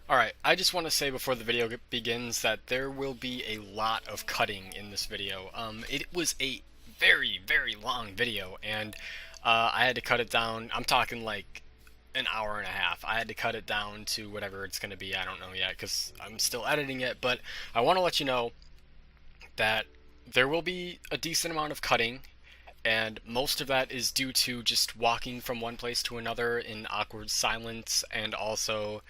Alright, I just want to say before the video begins that there will be a lot of cutting in this video. It was a very, very long video, and I had to cut it down. I'm talking like an hour and a half. I had to cut it down to whatever it's going to be. I don't know yet because I'm still editing it, but I want to let you know that there will be a decent amount of cutting, and most of that is due to just walking from one place to another in awkward silence and also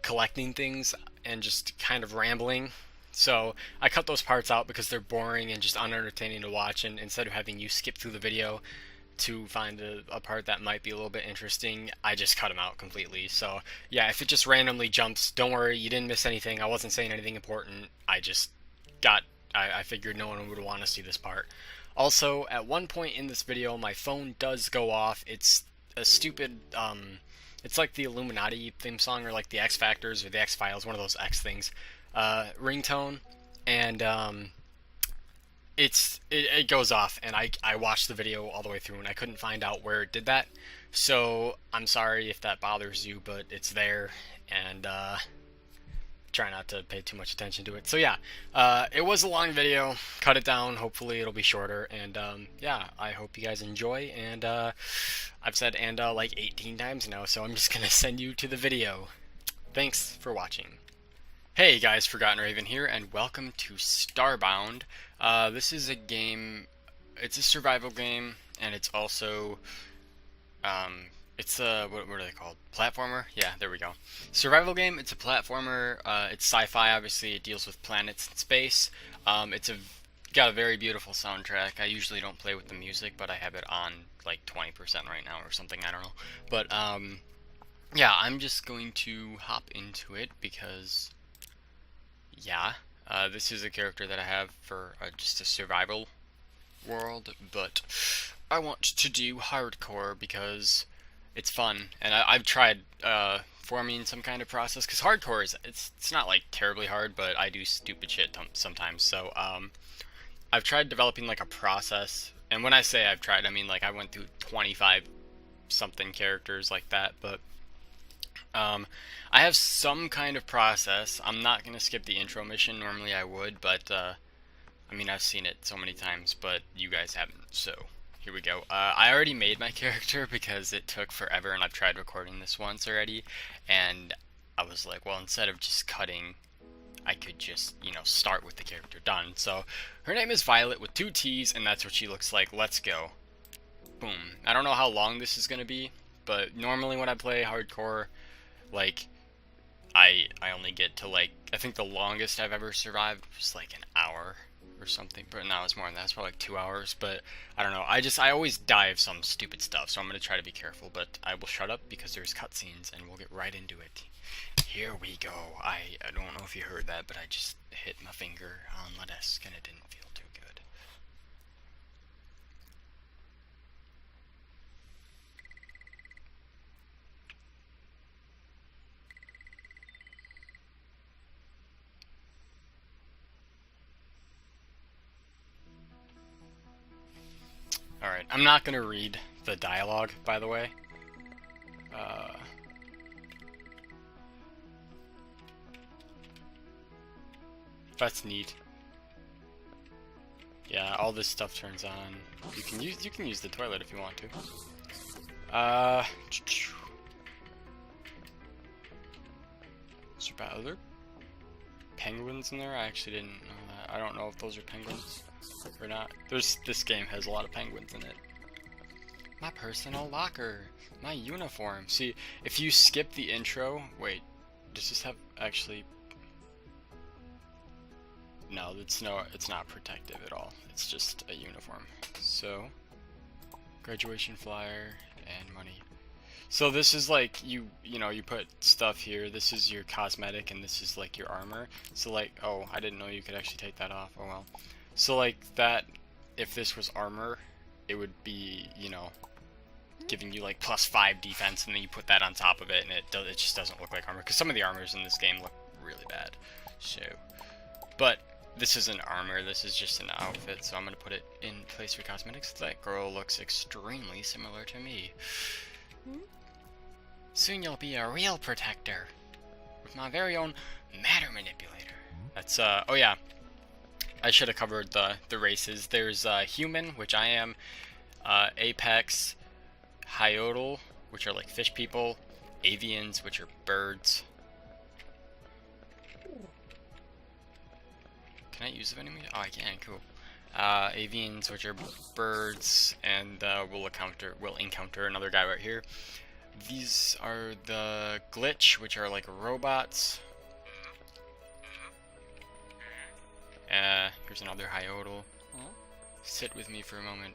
collecting things and just kind of rambling. So I cut those parts out because they're boring and just unentertaining to watch, and instead of having you skip through the video to find a part that might be a little bit interesting, I just cut them out completely. So yeah, if it just randomly jumps, don't worry, you didn't miss anything. I wasn't saying anything important. I just got I figured no one would want to see this part. Also, at one point in this video, my phone does go off. It's a stupid it's like the Illuminati theme song, or like the X Factors or the X Files, one of those X things, ringtone, and it goes off, and I watched the video all the way through, and I couldn't find out where it did that. So I'm sorry if that bothers you, but it's there, and try not to pay too much attention to it. So yeah, it was a long video. Cut it down. Hopefully it'll be shorter. And yeah, I hope you guys enjoy. And I've said like 18 times now, so I'm just gonna send you to the video. Thanks for watching. Hey guys, Forgotten Raven here, and welcome to Starbound. This is a game. It's a survival game, and it's also it's a, what are they called? Platformer? Yeah, there we go. Survival game. It's a platformer. It's sci-fi, obviously. It deals with planets and space. It's got a very beautiful soundtrack. I usually don't play with the music, but I have it on like 20% right now or something. I don't know. But yeah, I'm just going to hop into it because yeah, this is a character that I have for just a survival world, but I want to do hardcore because it's fun, and I've tried forming some kind of process, because hardcore is it's not like terribly hard, but I do stupid shit sometimes. So I've tried developing like a process, and when I say I've tried, I mean like I went through 25 something characters like that, but I have some kind of process. I'm not gonna skip the intro mission. Normally I would, but I mean I've seen it so many times, but you guys haven't, so here we go. I already made my character because it took forever, and I've tried recording this once already, and I was like, well, instead of just cutting, I could just, you know, start with the character done. So her name is Violet with 2 T's, and that's what she looks like. Let's go. Boom. I don't know how long this is gonna be, but normally when I play hardcore, like, I only get to, like, I think the longest I've ever survived was like an hour or something, but now it's more than that. It's probably like 2 hours, but I don't know. I always die of some stupid stuff, so I'm gonna try to be careful, but I will shut up because there's cutscenes, and we'll get right into it. Here we go. I don't know if you heard that, but I just hit my finger on my desk, and it didn't feel too good. Alright, I'm not gonna read the dialogue, by the way. That's neat. Yeah, all this stuff turns on. You can use the toilet if you want to. Are there penguins in there? I actually didn't know that. I don't know if those are penguins or not. This game has a lot of penguins in it. My personal locker, my uniform. See, if you skip the intro, wait, does this have actually? No, it's not protective at all. It's just a uniform. So, graduation flyer and money. So this is like you know, you put stuff here. This is your cosmetic, and this is like your armor. So like, oh, I didn't know you could actually take that off. Oh well. So like that, if this was armor, it would be, you know, giving you like +5 defense, and then you put that on top of it, and it just doesn't look like armor, because some of the armors in this game look really bad. So, but this isn't armor, this is just an outfit, so I'm gonna put it in place for cosmetics. That girl looks extremely similar to me. Soon you'll be a real protector. with my very own matter manipulator. That's oh yeah, I should have covered the races. There's human, which I am, apex, hyodal, which are like fish people, avians, which are birds. Can I use the enemy? Oh, I can. Cool. Avians, which are birds, and we'll encounter another guy right here. These are the glitch, which are like robots. Here's another hyodal. Sit with me for a moment.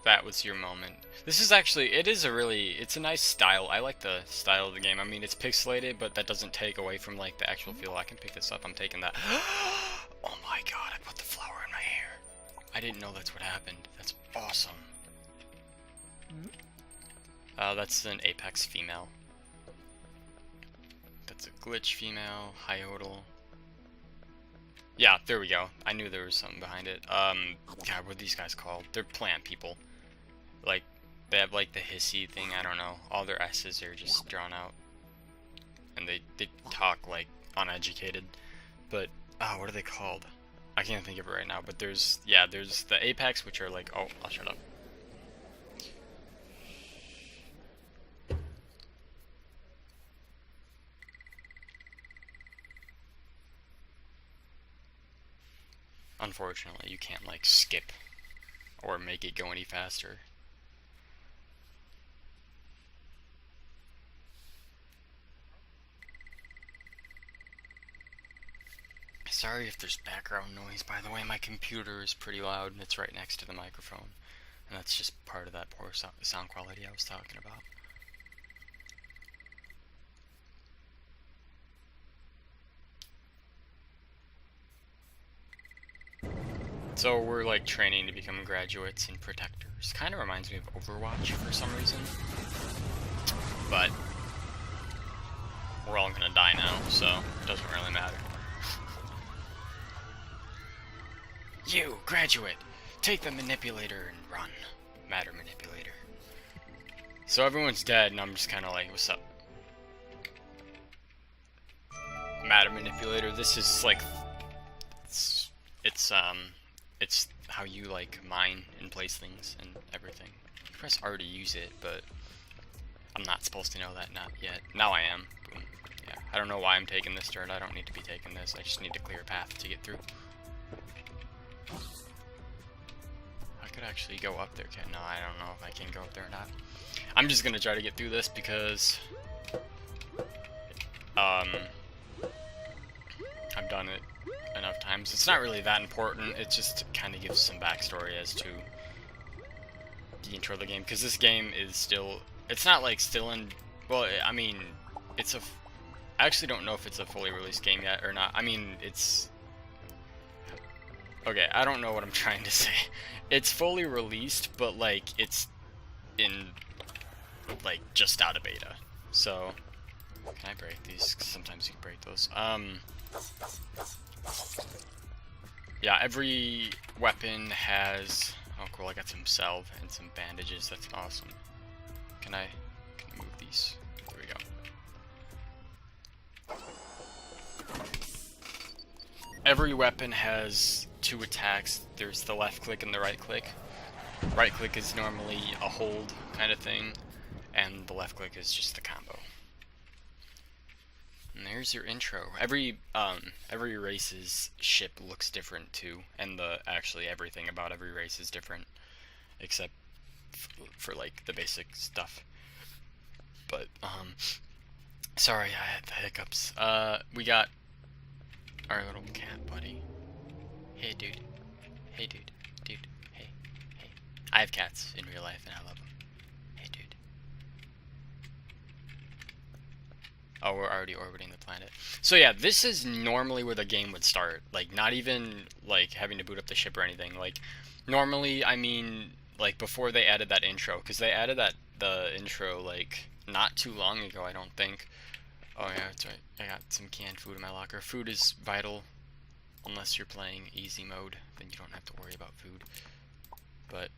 That was your moment. This is actually, it's a nice style. I like the style of the game. I mean, it's pixelated, but that doesn't take away from like the actual feel. I can pick this up. I'm taking that. Oh my god, I put the flower in my hair. I didn't know that's what happened. That's awesome. That's an apex female. That's a glitch female, hyodal. Yeah, there we go. I knew there was something behind it. God, what are these guys called? They're plant people. Like, they have like the hissy thing, I don't know. All their S's are just drawn out. And they talk like uneducated. But, what are they called? I can't think of it right now, but there's the apex, which are like, oh, I'll shut up. Unfortunately, you can't like skip or make it go any faster. Sorry if there's background noise, by the way. My computer is pretty loud and it's right next to the microphone, and that's just part of that poor sound quality I was talking about. So we're like training to become graduates and protectors. Kind of reminds me of Overwatch for some reason. But we're all gonna die now, so it doesn't really matter. You, graduate, take the manipulator and run. Matter manipulator. So everyone's dead and I'm just kinda like, what's up? Matter manipulator, this is like it's how you like mine and place things and everything. You press R to use it, but I'm not supposed to know that not yet. Now I am. Boom. Yeah. I don't know why I'm taking this dirt. I don't need to be taking this. I just need to clear a path to get through. I could actually go up there. No, I don't know if I can go up there or not. I'm just gonna try to get through this because I've done it enough times. It's not really that important. It just kind of gives some backstory as to the intro of the game, because this game is still, it's not like still in, well, I mean, it's a, I actually don't know if it's a fully released game yet or not. I mean, it's, okay, I don't know what I'm trying to say. It's fully released, but like, it's in, like, just out of beta. So, can I break these? 'Cause sometimes you can break those. Yeah, every weapon has, oh cool, I got some salve and some bandages. That's awesome. Can I move these? There we go. Every weapon has two attacks. There's the left click and the right click. Right click is normally a hold kind of thing, and the left click is just the combo. And there's your intro. Every race's ship looks different too, and actually everything about every race is different, except for like the basic stuff. But sorry, I had the hiccups. We got our little cat buddy. Hey dude. Hey dude. Dude. Hey. Hey. I have cats in real life and I love them. Hey dude. Oh, we're already orbiting the planet. So yeah, this is normally where the game would start. Like, not even like having to boot up the ship or anything. Like, normally, I mean, like before they added that intro, because they added the intro like not too long ago, I don't think. Oh yeah, that's right. I got some canned food in my locker. Food is vital. Unless you're playing easy mode, then you don't have to worry about food. But,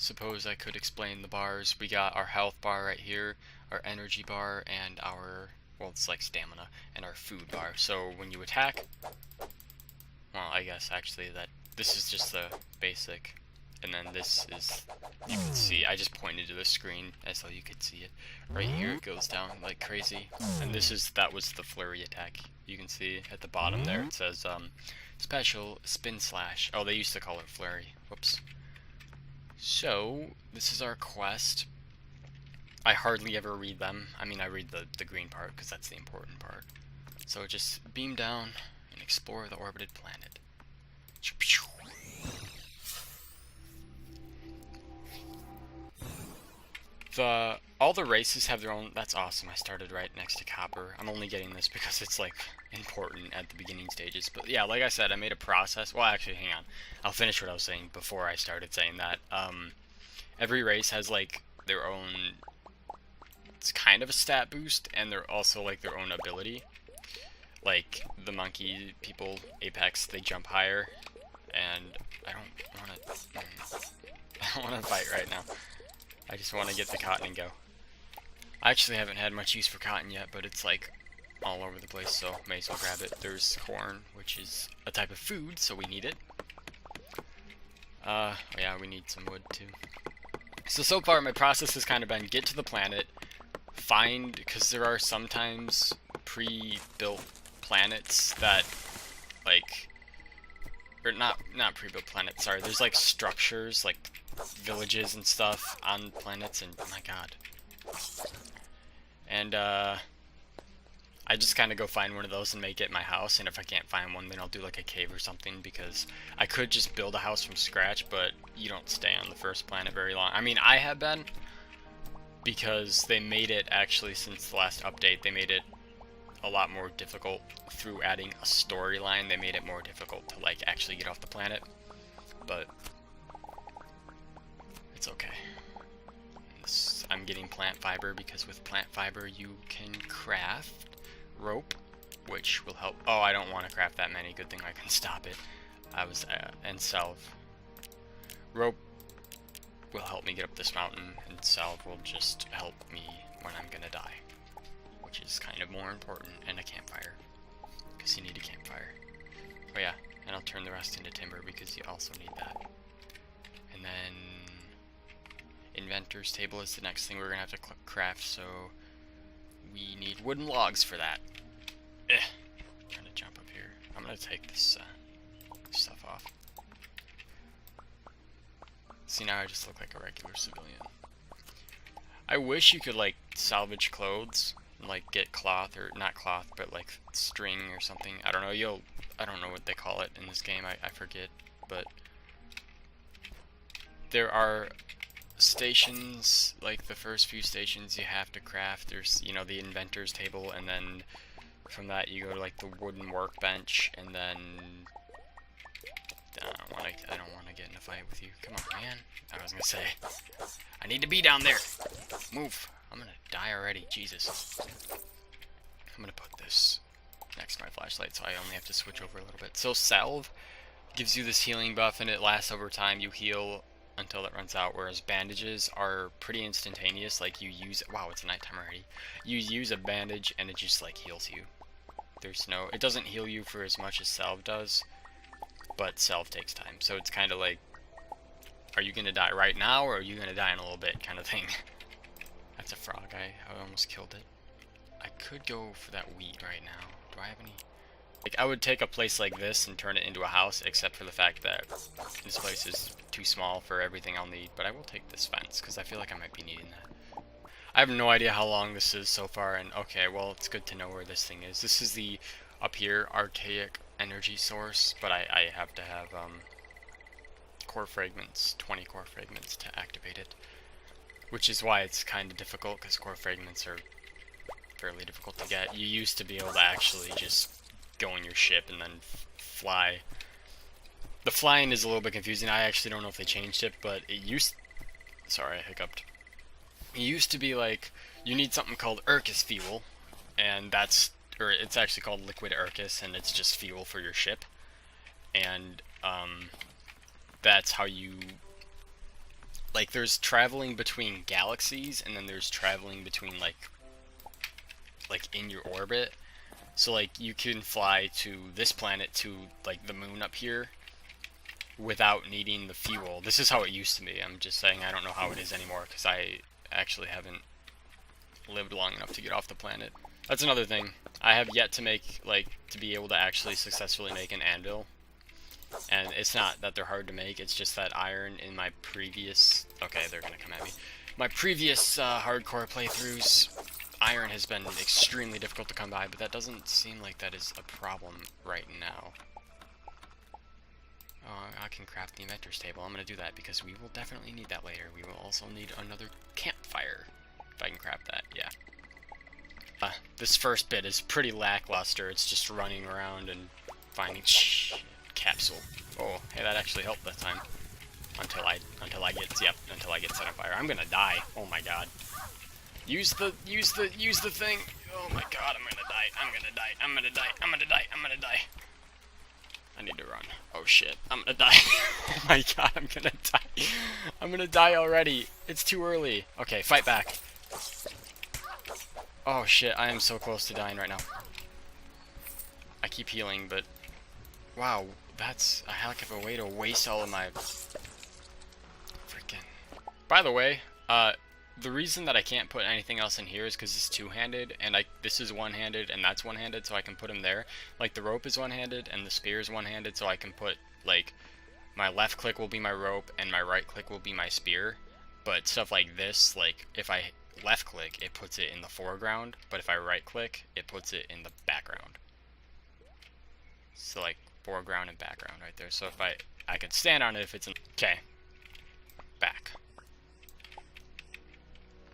suppose I could explain the bars. We got our health bar right here, our energy bar, and our, well, it's like stamina, and our food bar. So when you attack, well, I guess actually that this is just the basic, and then this is, you can see, I just pointed to the screen as though you could see it. Right here it goes down like crazy, and that was the flurry attack. You can see at the bottom there it says special spin slash. Oh, they used to call it flurry. Whoops. So this is our quest. I hardly ever read them. I mean, I read the green part because that's the important part. So just beam down and explore the orbited planet. All the races have their own. That's awesome. I started right next to copper. I'm only getting this because it's like important at the beginning stages. But yeah, like I said, I made a process. Well, actually, hang on. I'll finish what I was saying before I started saying that. Every race has like their own. It's kind of a stat boost, and they're also like their own ability. Like the monkey people, Apex, they jump higher, and I don't want to. I don't want to fight right now. I just want to get the cotton and go. I actually haven't had much use for cotton yet, but it's like all over the place, so may as well grab it. There's corn, which is a type of food, so we need it. Yeah, we need some wood too. So far my process has kind of been get to the planet, find, because there are sometimes pre-built planets that, like, or not pre-built planets, sorry, there's like structures, like villages and stuff on planets, and oh my god. And I just kind of go find one of those and make it my house, and if I can't find one, then I'll do like a cave or something, because I could just build a house from scratch, but you don't stay on the first planet very long. I mean, I have been, because they made it, actually, since the last update, they made it a lot more difficult through adding a storyline. They made it more difficult to like actually get off the planet, but it's okay. I'm getting plant fiber because with plant fiber you can craft rope, which will help. Oh, I don't want to craft that many. Good thing I can stop it. And salve. Rope will help me get up this mountain, and salve will just help me when I'm gonna die, which is kind of more important, and a campfire, because you need a campfire. Oh yeah, and I'll turn the rest into timber because you also need that. And then inventor's table is the next thing we're gonna have to craft, so we need wooden logs for that. I'm trying to jump up here. I'm gonna take this stuff off. See, now I just look like a regular civilian. I wish you could like salvage clothes, like get cloth, or not cloth, but like string or something. I don't know. I don't know what they call it in this game. I forget. But there are stations, like the first few stations you have to craft. There's, you know, the inventor's table, and then from that you go to like the wooden workbench, and then I don't want to get in a fight with you. Come on, man. I was gonna say, I need to be down there. Move. I'm gonna die already. Jesus. I'm gonna put this next to my flashlight, so I only have to switch over a little bit. So salve gives you this healing buff, and it lasts over time. You heal until it runs out, whereas bandages are pretty instantaneous. Like you use, wow, it's nighttime already. You use a bandage and it just like heals you. It doesn't heal you for as much as salve does, but salve takes time. So it's kind of like, are you gonna die right now, or are you gonna die in a little bit, kind of thing. That's a frog. I almost killed it. I could go for that wheat right now. Do I have any? Like, I would take a place like this and turn it into a house, except for the fact that this place is too small for everything I'll need. But I will take this fence, because I feel like I might be needing that. I have no idea how long this is so far, and okay, well, it's good to know where this thing is. This is the, up here, archaic energy source, but I have to have core fragments, 20 core fragments to activate it. Which is why it's kind of difficult, because core fragments are fairly difficult to get. You used to be able to actually just go in your ship and then fly. The flying is a little bit confusing. I actually don't know if they changed it, but it used... Sorry, I hiccuped. It used to be like, you need something called Urcus fuel, and that's... Or it's actually called liquid Urcus, and it's just fuel for your ship. And, that's how you like there's traveling between galaxies, and then there's traveling between like in your orbit. So like you can fly to this planet to like the moon up here without needing the fuel. This is how it used to be. I'm just saying I don't know how it is anymore because I actually haven't lived long enough to get off the planet. That's another thing. I have yet to make, like, to be able to actually successfully make an anvil. And it's not that they're hard to make, it's just that iron in my previous... Okay, they're gonna come at me. My previous hardcore playthroughs, iron has been extremely difficult to come by, but that doesn't seem like that is a problem right now. I can craft the inventor's table. I'm gonna do that because we will definitely need that later. We will also need another campfire. If I can craft that, yeah. This first bit is pretty lackluster. It's just running around and finding capsule. Oh, hey, that actually helped that time. Until I get set on fire. I'm gonna die. Oh my god. Use the thing. Oh my god, I'm gonna die. I'm gonna die. I'm gonna die. I'm gonna die. I'm gonna die. I need to run. Oh shit, I'm gonna die. Oh my god, I'm gonna die. I'm gonna die already. It's too early. Okay, fight back. Oh shit, I am so close to dying right now. I keep healing, but... Wow, that's a heck of a way to waste all of my... Freaking... By the way, the reason that I can't put anything else in here is because it's two-handed, and this is one-handed, and that's one-handed, so I can put them there. Like, the rope is one-handed, and the spear is one-handed, so I can put, like... My left click will be my rope, and my right click will be my spear. But stuff like this, like, if I... left click, it puts it in the foreground, but if I right click, it puts it in the background. So like foreground and background right there. So if I could stand on it if it's in... Okay. Back.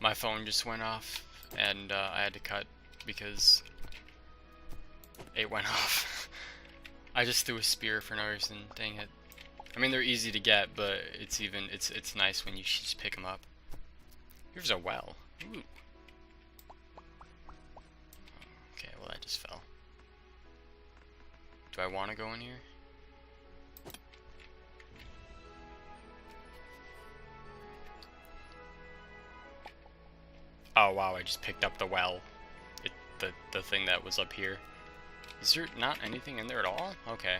My phone just went off, and I had to cut because it went off. I just threw a spear for no reason, dang it. I mean, they're easy to get, but it's nice when you just pick them up. Here's a well. Ooh. Okay, well that just fell. Do I want to go in here? Oh wow, I just picked up the well. The thing that was up here. Is there not anything in there at all? Okay.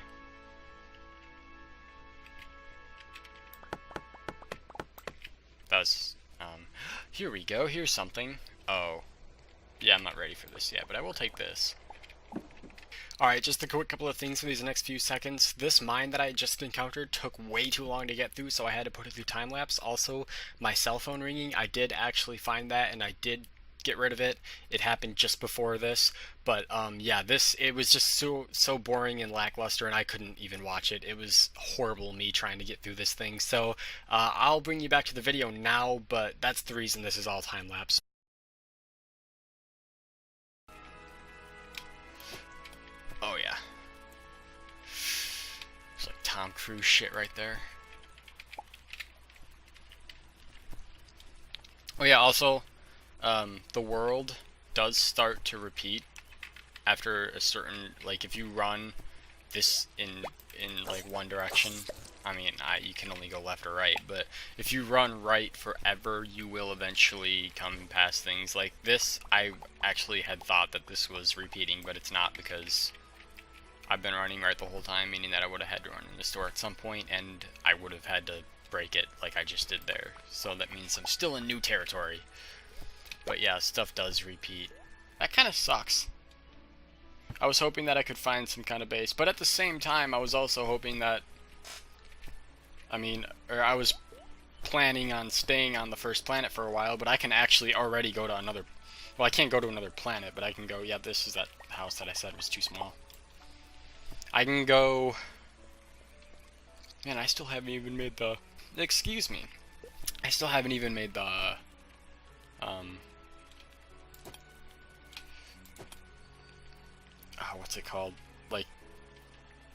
That was, here we go, here's something. Oh. Yeah, I'm not ready for this yet, but I will take this. Alright, just a quick couple of things for these next few seconds. This mine that I just encountered took way too long to get through, so I had to put it through time-lapse. Also, my cell phone ringing, I did actually find that, and I did get rid of it. It happened just before this, but yeah, it was just so boring and lackluster, and I couldn't even watch it. It was horrible me trying to get through this thing. So I'll bring you back to the video now, but that's the reason this is all time-lapse. Oh yeah. It's like Tom Cruise shit right there. Oh yeah, also, the world does start to repeat after a certain, like, if you run this in like one direction, I mean, you can only go left or right, but if you run right forever, you will eventually come past things like this. I actually had thought that this was repeating, but it's not, because I've been running right the whole time, meaning that I would have had to run in the store at some point, and I would have had to break it like I just did there. So that means I'm still in new territory. But yeah, stuff does repeat. That kind of sucks. I was hoping that I could find some kind of base, but at the same time, I was also hoping that... I was planning on staying on the first planet for a while, but I can actually already go to another... Well, I can't go to another planet, but I can go... Yeah, this is that house that I said was too small. I can go... Man, I still haven't even made the... Excuse me. I still haven't even made the... what's it called? Like,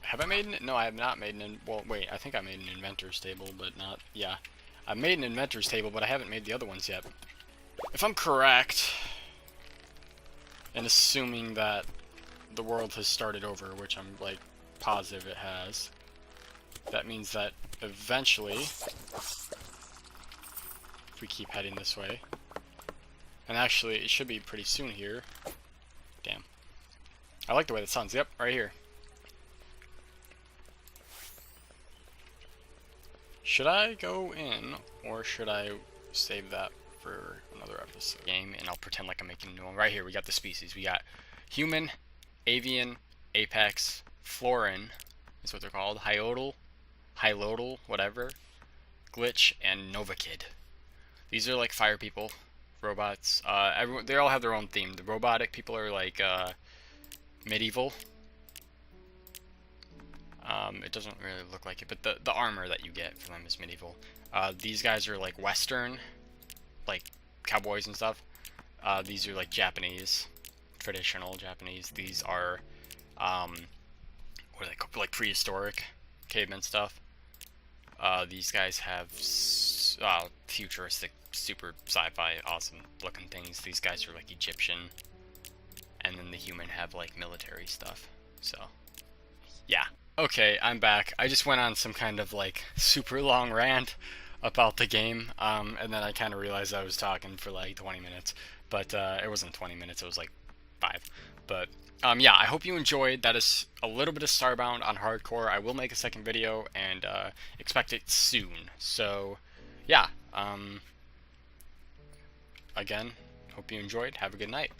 have I made an... No, I have not made an... Well, wait, I think I made an inventor's table, but not... Yeah. I made an inventor's table, but I haven't made the other ones yet. If I'm correct, and assuming that the world has started over, which I'm, like, positive it has, that means that eventually we keep heading this way. And actually, it should be pretty soon here. Damn. I like the way that sounds. Yep, right here. Should I go in, or should I save that for another episode game, and I'll pretend like I'm making a new one? Right here, we got the species. We got human, avian, apex, florin, is what they're called, hyodal, whatever, glitch, and novakid. These are like fire people, robots. They all have their own theme. The robotic people are like medieval. It doesn't really look like it, but the armor that you get for them is medieval. These guys are like Western, like cowboys and stuff. These are like Japanese, traditional Japanese. These are, what are they called? Like prehistoric caveman stuff. These guys have futuristic, super sci-fi, awesome looking things. These guys are like Egyptian, and then the human have like military stuff. So, yeah. Okay, I'm back. I just went on some kind of like super long rant about the game, and then I kind of realized I was talking for like 20 minutes, but it wasn't 20 minutes, it was like 5. But yeah, I hope you enjoyed. That is a little bit of Starbound on hardcore. I will make a second video, and expect it soon. So yeah, again, hope you enjoyed. Have a good night.